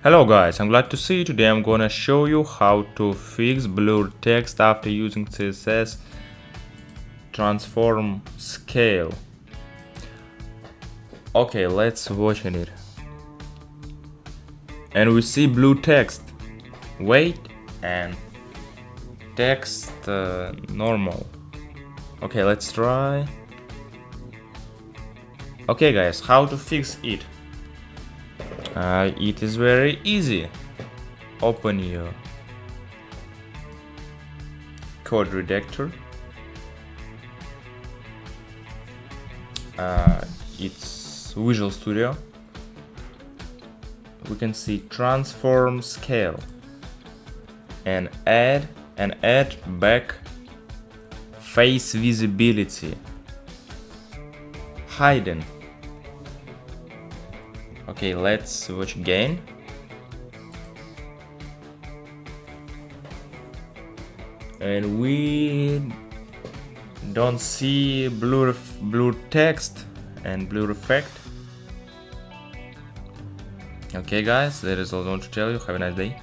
Hello guys, I'm glad to see you. Today I'm gonna show you how to fix blurred text after using CSS transform scale. Okay, let's watch it. And we see blue text, weight and text normal. Okay, let's try. Okay guys, how to fix it? It is very easy. Open your code redactor. It's Visual Studio. We can see transform scale and add back face visibility hidden. Okay, let's watch again. And we don't see blur text and blur effect. Okay guys, that is all I want to tell you. Have a nice day.